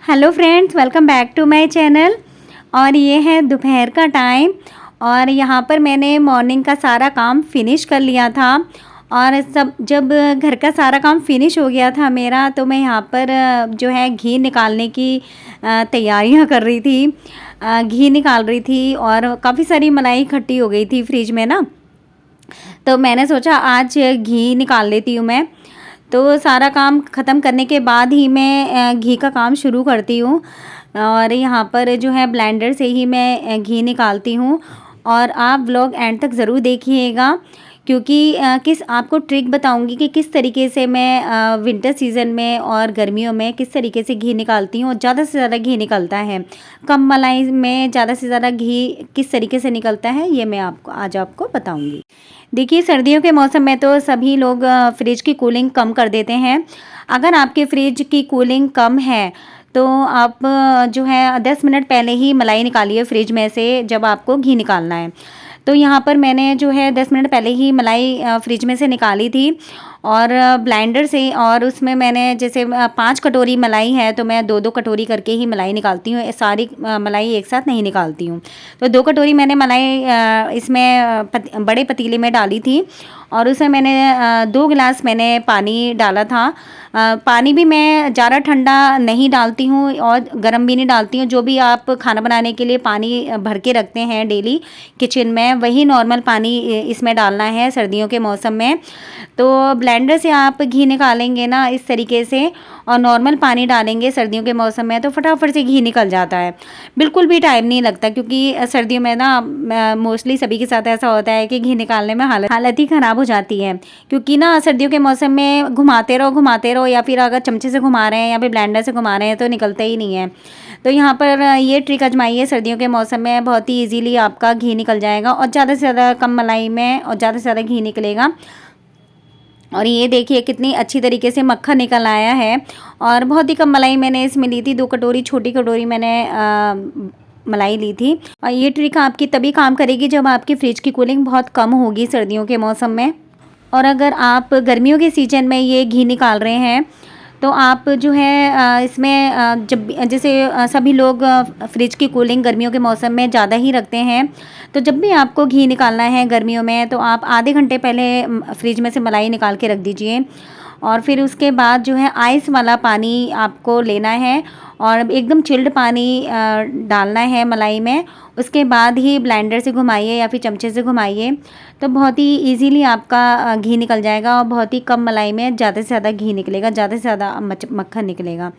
Hello friends, welcome back to my channel. और ये है दोपहर का टाइम और यहाँ पर मैंने मॉर्निंग का सारा काम फिनिश कर लिया था। और सब जब घर का सारा काम फिनिश हो गया था मेरा, तो मैं यहाँ पर जो है घी निकालने की तैयारियाँ कर रही थी। घी निकाल रही थी और काफ़ी सारी मलाई इकट्ठी हो गई थी फ्रिज में ना, तो मैंने सोचा आज घी निकाल लेती हूँ मैं। तो सारा काम ख़त्म करने के बाद ही मैं घी का काम शुरू करती हूँ। और यहाँ पर जो है ब्लेंडर से ही मैं घी निकालती हूँ। और आप व्लॉग एंड तक ज़रूर देखिएगा, क्योंकि किस आपको ट्रिक बताऊंगी कि किस तरीके से मैं विंटर सीज़न में और गर्मियों में किस तरीके से घी निकालती हूँ और ज़्यादा से ज़्यादा घी निकलता है। कम मलाई में ज़्यादा से ज़्यादा घी किस तरीके से निकलता है, ये मैं आपको बताऊंगी। देखिए, सर्दियों के मौसम में तो सभी लोग फ्रिज की कूलिंग कम कर देते हैं। अगर आपके फ्रिज की कूलिंग कम है तो आप जो है 10 मिनट पहले ही मलाई निकालिए फ्रिज में से, जब आपको घी निकालना है। तो यहाँ पर मैंने जो है 10 मिनट पहले ही मलाई फ्रिज में से निकाली थी और ब्लेंडर से। और उसमें मैंने जैसे 5 कटोरी मलाई है तो मैं 2-2 कटोरी करके ही मलाई निकालती हूँ, सारी मलाई एक साथ नहीं निकालती हूँ। तो 2 कटोरी मैंने मलाई इसमें बड़े पतीले में डाली थी और उसमें मैंने 2 गिलास मैंने पानी डाला था। पानी भी मैं ज़्यादा ठंडा नहीं डालती हूँ और गर्म भी नहीं डालती हूँ। जो भी आप खाना बनाने के लिए पानी भर के रखते हैं डेली किचन में, वही नॉर्मल पानी इसमें डालना है सर्दियों के मौसम में। तो ब्लेंडर से आप घी निकालेंगे ना इस तरीके से और नॉर्मल पानी डालेंगे सर्दियों के मौसम में, तो फटाफट से घी निकल जाता है, बिल्कुल भी टाइम नहीं लगता। क्योंकि सर्दियों में ना मोस्टली सभी के साथ ऐसा होता है कि घी निकालने में हालत ही ख़राब हो जाती है। क्योंकि ना सर्दियों के मौसम में घुमाते रहो या फिर अगर चमचे से घुमा रहे हैं या फिर ब्लेंडर से घुमा रहे हैं तो निकलता ही नहीं है। तो यहाँ पर ये ट्रिक आजमाइए सर्दियों के मौसम में, बहुत ही ईजीली आपका घी निकल जाएगा और ज़्यादा से ज़्यादा कम मलाई में और ज़्यादा से ज़्यादा घी निकलेगा। और ये देखिए कितनी अच्छी तरीके से मक्खन निकल आया है। और बहुत ही कम मलाई मैंने इसमें ली थी, 2 कटोरी छोटी कटोरी मैंने मलाई ली थी। और ये ट्रिक आपकी तभी काम करेगी जब आपकी फ्रिज की कूलिंग बहुत कम होगी सर्दियों के मौसम में। और अगर आप गर्मियों के सीजन में ये घी निकाल रहे हैं तो आप जो है इसमें जब जैसे सभी लोग फ्रिज की कूलिंग गर्मियों के मौसम में ज़्यादा ही रखते हैं, तो जब भी आपको घी निकालना है गर्मियों में तो आप आधे घंटे पहले फ्रिज में से मलाई निकाल के रख दीजिए। और फिर उसके बाद जो है आइस वाला पानी आपको लेना है और एकदम चिल्ड पानी डालना है मलाई में। उसके बाद ही ब्लेंडर से घुमाइए या फिर चमचे से घुमाइए, तो बहुत ही इजीली आपका घी निकल जाएगा और बहुत ही कम मलाई में ज़्यादा से ज़्यादा घी निकलेगा, ज़्यादा से ज़्यादा मक्खन निकलेगा।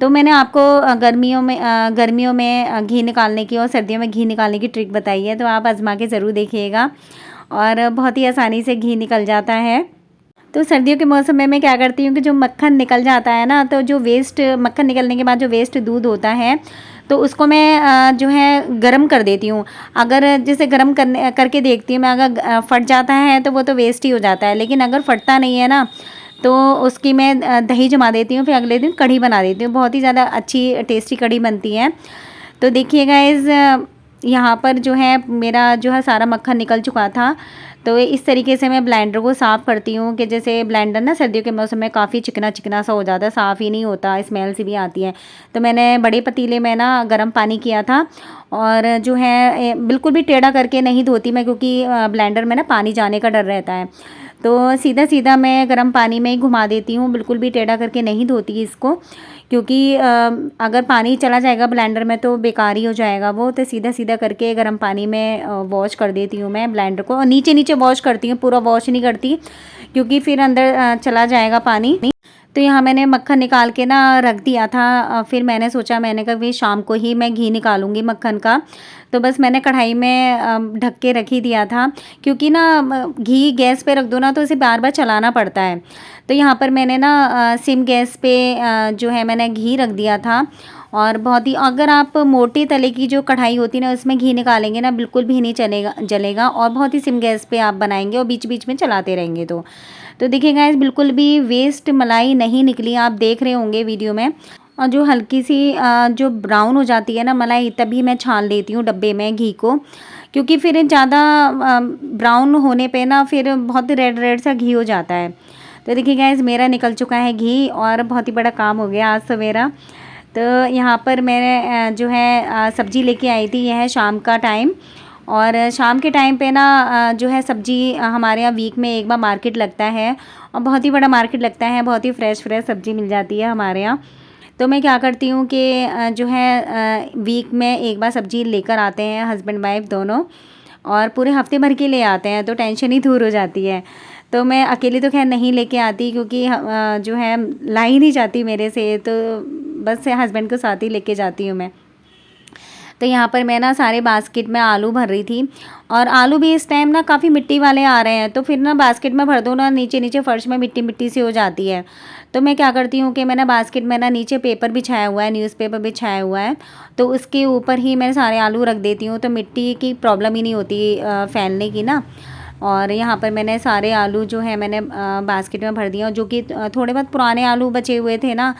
तो मैंने आपको गर्मियों में घी निकालने की और सर्दियों में घी निकालने की ट्रिक बताई है, तो आप आजमा के ज़रूर देखिएगा और बहुत ही आसानी से घी निकल जाता है। तो सर्दियों के मौसम में मैं क्या करती हूँ कि जो मक्खन निकल जाता है ना, तो जो वेस्ट मक्खन निकलने के बाद जो वेस्ट दूध होता है तो उसको मैं जो है गरम कर देती हूँ। अगर जैसे गरम करके देखती हूँ मैं, अगर फट जाता है तो वो तो वेस्ट ही हो जाता है, लेकिन अगर फटता नहीं है ना तो उसकी मैं दही जमा देती हूँ, फिर अगले दिन कढ़ी बना देती हूँ। बहुत ही ज़्यादा अच्छी टेस्टी कढ़ी बनती है। तो देखिएगा यहाँ पर जो है मेरा जो है सारा मक्खन निकल चुका था। तो इस तरीके से मैं ब्लेंडर को साफ़ करती हूँ कि जैसे ब्लेंडर ना सर्दियों के मौसम में काफ़ी चिकना चिकना सा हो जाता है, साफ़ ही नहीं होता, स्मेल सी भी आती है। तो मैंने बड़े पतीले में ना गर्म पानी किया था और जो है बिल्कुल भी टेढ़ा करके नहीं धोती मैं, क्योंकि ब्लेंडर में ना पानी जाने का डर रहता है। तो सीधा सीधा मैं गर्म पानी में ही घुमा देती हूँ, बिल्कुल भी टेढ़ा करके नहीं धोती इसको, क्योंकि अगर पानी चला जाएगा ब्लेंडर में तो बेकार ही हो जाएगा वो। तो सीधा सीधा करके गर्म पानी में वॉश कर देती हूँ मैं ब्लेंडर को, और नीचे नीचे वॉश करती हूँ, पूरा वॉश नहीं करती क्योंकि फिर अंदर चला जाएगा पानी। तो यहाँ मैंने मक्खन निकाल के ना रख दिया था। फिर मैंने सोचा, मैंने कहा भाई शाम को ही मैं घी निकालूंगी मक्खन का, तो बस मैंने कढ़ाई में ढक के रख ही दिया था। क्योंकि ना घी गैस पे रख दो ना तो इसे बार बार चलाना पड़ता है। तो यहाँ पर मैंने ना सिम गैस पे जो है मैंने घी रख दिया था। और बहुत ही, अगर आप मोटे तले की जो कढ़ाई होती है ना उसमें घी निकालेंगे ना बिल्कुल भी नहीं जलेगा और बहुत ही सिम गैस पे आप बनाएंगे और बीच बीच में चलाते रहेंगे तो देखिए गाइस बिल्कुल भी वेस्ट मलाई नहीं निकली, आप देख रहे होंगे वीडियो में। और जो हल्की सी जो ब्राउन हो जाती है ना मलाई, तभी मैं छान लेती हूँ डब्बे में घी को, क्योंकि फिर ज़्यादा ब्राउन होने पे ना फिर बहुत रेड रेड सा घी हो जाता है। तो देखिए गाइस मेरा निकल चुका है घी और बहुत ही बड़ा काम हो गया आज सवेरा। तो यहाँ पर मैंने जो है सब्ज़ी लेके आई थी। यह है शाम का टाइम, और शाम के टाइम पे ना जो है सब्ज़ी हमारे यहाँ वीक में एक बार मार्केट लगता है, और बहुत ही बड़ा मार्केट लगता है, बहुत ही फ्रेश सब्ज़ी मिल जाती है हमारे यहाँ। तो मैं क्या करती हूँ कि जो है वीक में एक बार सब्ज़ी लेकर आते हैं हस्बैंड वाइफ दोनों, और पूरे हफ्ते भर के ले आते हैं, तो टेंशन ही दूर हो जाती है। तो मैं अकेली तो खैर नहीं लेके आती, क्योंकि जो है ला ही नहीं जाती मेरे से, तो बस हस्बैंड को साथ ही लेके जाती हूँ मैं। तो यहाँ पर मैं ना सारे बास्केट में आलू भर रही थी, और आलू भी इस टाइम ना काफ़ी मिट्टी वाले आ रहे हैं, तो फिर ना बास्केट में भर दो ना, नीचे नीचे फर्श में मिट्टी मिट्टी सी हो जाती है। तो मैं क्या करती हूँ कि मैंने बास्केट में ना नीचे पेपर बिछाया हुआ है, न्यूज़पेपर बिछाया हुआ है, तो उसके ऊपर ही मैं सारे आलू रख देती हूँ, तो मिट्टी की प्रॉब्लम ही नहीं होती फैलने की ना। और यहाँ पर मैंने सारे आलू जो है मैंने बास्केट में भर दिया, जो कि थोड़े बहुत पुराने आलू बचे हुए थे ना,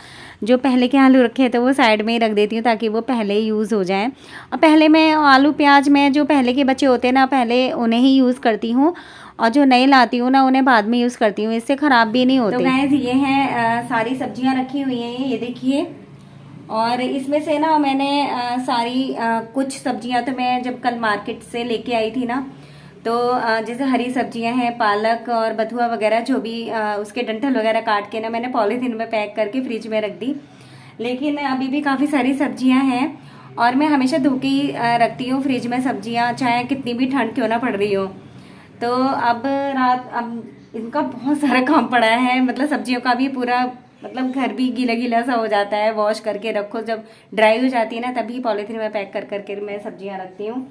जो पहले के आलू रखे थे वो साइड में ही रख देती हूँ, ताकि वो पहले ही यूज़ हो जाएं। और पहले मैं आलू प्याज में जो पहले के बचे होते हैं ना, पहले उन्हें ही यूज़ करती हूँ, और जो नए लाती हूँ ना उन्हें बाद में यूज़ करती हूँ, इससे ख़राब भी नहीं होते। तो गाइस ये हैं सारी सब्जियाँ रखी हुई हैं, ये देखिए। और इसमें से ना मैंने सारी कुछ सब्जियाँ तो मैं जब कल मार्केट से लेके आई थी ना, तो जैसे हरी सब्जियां हैं, पालक और बथुआ वगैरह, जो भी उसके डंठल वगैरह काट के ना मैंने पॉलीथीन में पैक करके फ्रिज में रख दी। लेकिन अभी भी काफ़ी सारी सब्जियां हैं, और मैं हमेशा धो के ही रखती हूँ फ्रिज में सब्जियां, चाहे कितनी भी ठंड क्यों ना पड़ रही हो। तो अब इनका बहुत सारा काम पड़ा है, मतलब सब्जियों का भी पूरा, मतलब घर भी गीला गीला सा हो जाता है, वॉश करके रखो, जब ड्राई हो जाती है ना तभी पॉलीथीन में पैक कर करके मैं सब्जियां रखती हूँ।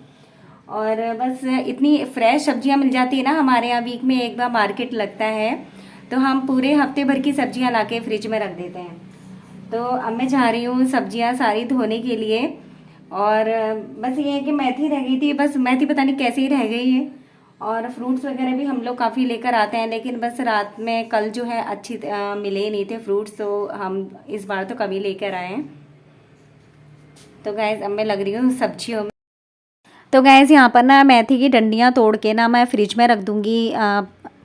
और बस इतनी फ्रेश सब्जियां मिल जाती है ना हमारे यहाँ, वीक में एक बार मार्केट लगता है, तो हम पूरे हफ्ते भर की सब्जियां लाके फ्रिज में रख देते हैं। तो अब मैं जा रही हूँ सब्जियां सारी धोने के लिए, और बस ये है कि मेथी रह गई थी, बस मेथी पता नहीं कैसे ही रह गई है। और फ्रूट्स वगैरह भी हम लोग काफ़ी लेकर आते हैं, लेकिन बस रात में कल जो है अच्छी मिले नहीं थे फ्रूट्स, तो हम इस बार तो कभी लेकर आए हैं। तो गाइस अब मैं लग रही हूँ सब्जियों में। तो गैस यहाँ पर ना मेथी की डंडियाँ तोड़ के ना मैं फ्रिज में रख दूँगी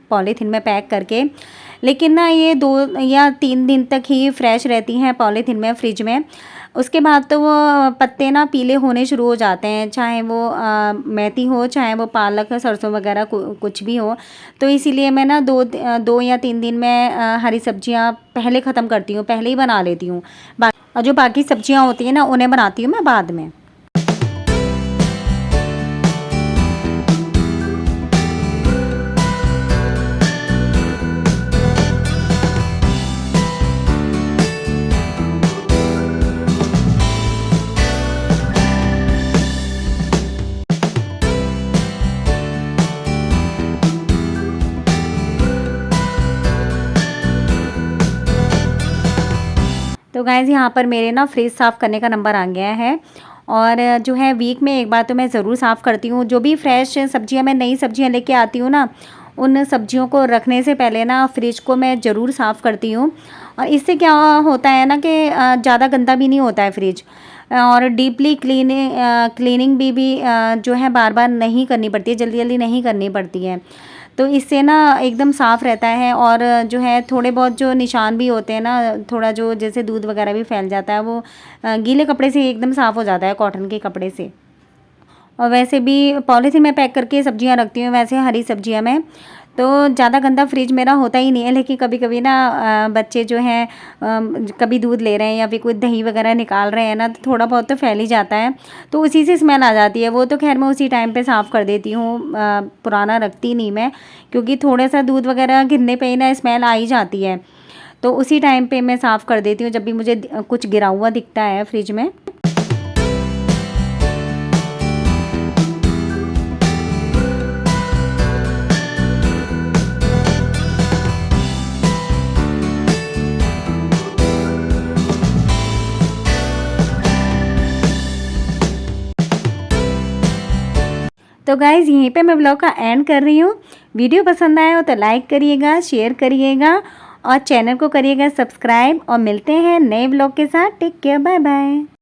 पॉलीथीन में पैक करके, लेकिन ना ये 2 या 3 दिन तक ही फ्रेश रहती हैं पॉलीथीन में फ्रिज में। उसके बाद तो वो पत्ते ना पीले होने शुरू हो जाते हैं, चाहे वो मेथी हो, चाहे वो पालक सरसों वगैरह कुछ भी हो। तो इसीलिए मैं ना 2 या 3 दिन में हरी सब्जियाँ पहले ख़त्म करती हूँ, पहले ही बना लेती हूँ। और जो बाकी सब्जियाँ होती हैं ना उन्हें बनाती हूँ मैं बाद में। तो गाइज़ यहाँ पर मेरे ना फ्रिज साफ़ करने का नंबर आ गया है, और जो है वीक में एक बार तो मैं ज़रूर साफ़ करती हूँ। जो भी फ्रेश सब्जियाँ, मैं नई सब्जियाँ लेके आती हूँ ना, उन सब्जियों को रखने से पहले ना फ्रिज को मैं ज़रूर साफ़ करती हूँ। और इससे क्या होता है ना कि ज़्यादा गंदा भी नहीं होता है फ्रिज, और डीपली क्लीनिंग भी जो है बार बार नहीं करनी पड़ती है, जल्दी जल्दी नहीं करनी पड़ती है। तो इससे ना एकदम साफ़ रहता है, और जो है थोड़े बहुत जो निशान भी होते हैं ना, थोड़ा जो जैसे दूध वगैरह भी फैल जाता है, वो गीले कपड़े से एकदम साफ़ हो जाता है, कॉटन के कपड़े से। और वैसे भी पॉलीथीन में पैक करके सब्जियां रखती हूँ, वैसे हरी सब्जियां में तो ज़्यादा गंदा फ्रिज मेरा होता ही नहीं है। लेकिन कभी कभी ना बच्चे जो हैं कभी दूध ले रहे हैं या फिर कोई दही वगैरह निकाल रहे हैं ना, तो थोड़ा बहुत तो फैल ही जाता है, तो उसी से स्मेल आ जाती है। वो तो खैर मैं उसी टाइम पे साफ़ कर देती हूँ, पुराना रखती नहीं मैं, क्योंकि थोड़ा सा दूध वगैरह गिरने पे ही ना स्मेल आ ही जाती है। तो उसी टाइम पे मैं साफ़ कर देती हूँ जब भी मुझे कुछ गिरा हुआ दिखता है फ्रिज में। तो गाइज़ यहीं पे मैं ब्लॉग का एंड कर रही हूँ। वीडियो पसंद आया हो तो लाइक करिएगा, शेयर करिएगा और चैनल को करिएगा सब्सक्राइब, और मिलते हैं नए ब्लॉग के साथ। Take care, bye bye.